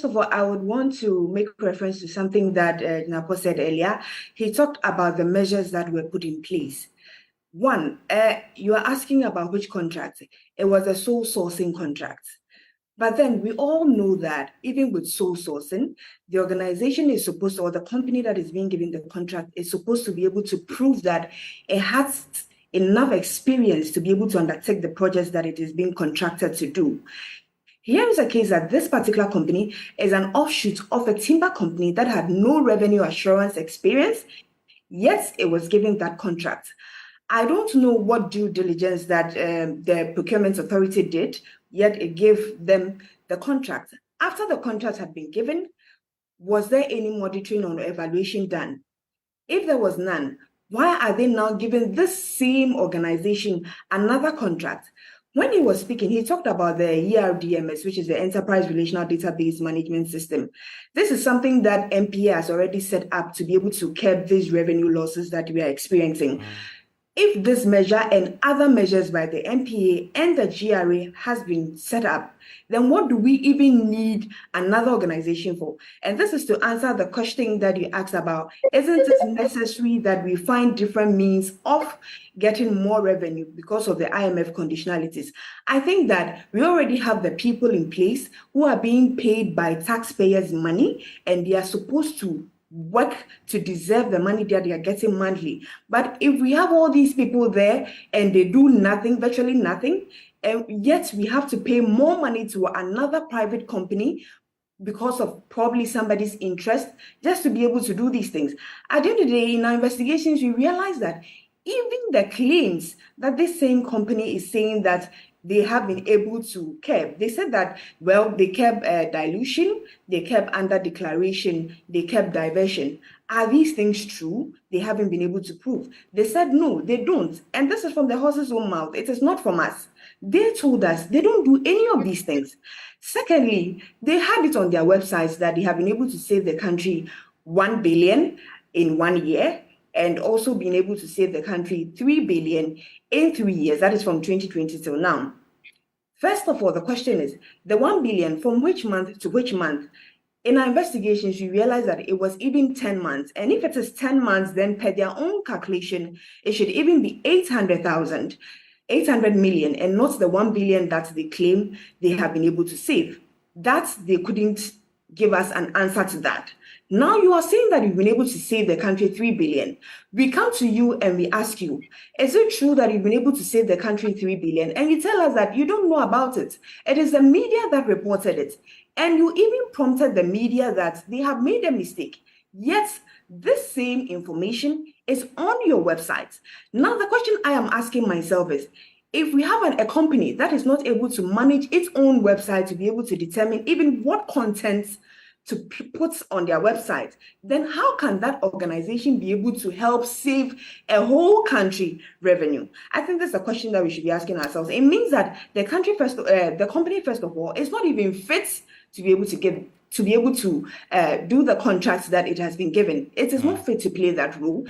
of all, I would want to make reference to something that Napo said earlier. He talked about the measures that were put in place. One, you are asking about which contract. It was a sole sourcing contract. But then we all know that even with sole sourcing, the organization is supposed to, or the company that is being given the contract is supposed to be able to prove that it has enough experience to be able to undertake the projects that it is being contracted to do. Here is a case that this particular company is an offshoot of a timber company that had no revenue assurance experience, yet it was given that contract. I don't know what due diligence that the procurement authority did, yet it gave them the contract. After the contract had been given, was there any monitoring or evaluation done? If there was none, why are they now giving this same organization another contract? When he was speaking, he talked about the ERDMS, which is the Enterprise Relational Database Management System. This is something that MPA has already set up to be able to curb these revenue losses that we are experiencing. If this measure and other measures by the MPA and the GRA has been set up, then what do we even need another organization for? And this is to answer the question that you asked about, isn't it necessary that we find different means of getting more revenue because of the IMF conditionalities? I think that we already have the people in place who are being paid by taxpayers' money, and they are supposed to work to deserve the money that they are getting monthly. But if we have all these people there and they do nothing, virtually nothing, and yet we have to pay more money to another private company because of probably somebody's interest just to be able to do these things. At the end of the day, in our investigations, we realize that even the claims that this same company is saying that they have been able to curb. They said that, well, they kept dilution, they kept under declaration, they kept diversion. Are these things true? They haven't been able to prove. They said no, they don't. And this is from the horse's own mouth. It is not from us. They told us they don't do any of these things. Secondly, they had it on their websites that they have been able to save the country 1 billion in 1 year, and also being able to save the country 3 billion in 3 years. That is from 2020 till now. First of all, the question is, the 1 billion, from which month to which month? In our investigations, we realized that it was even 10 months. And if it is 10 months, then per their own calculation, it should even be 800 million, and not the 1 billion that they claim they have been able to save. That they couldn't give us an answer to that. Now you are saying that you've been able to save the country 3 billion. We come to you and we ask you, is it true that you've been able to save the country 3 billion? And you tell us that you don't know about it. It is the media that reported it. And you even prompted the media that they have made a mistake. Yet this same information is on your website. Now the question I am asking myself is, if we have a company that is not able to manage its own website to be able to determine even what content to put on their website, then how can that organization be able to help save a whole country revenue? I think that's a question that we should be asking ourselves. It means that the company, first of all, is not even fit to be able to do the contracts that it has been given. It is not fit to play that role.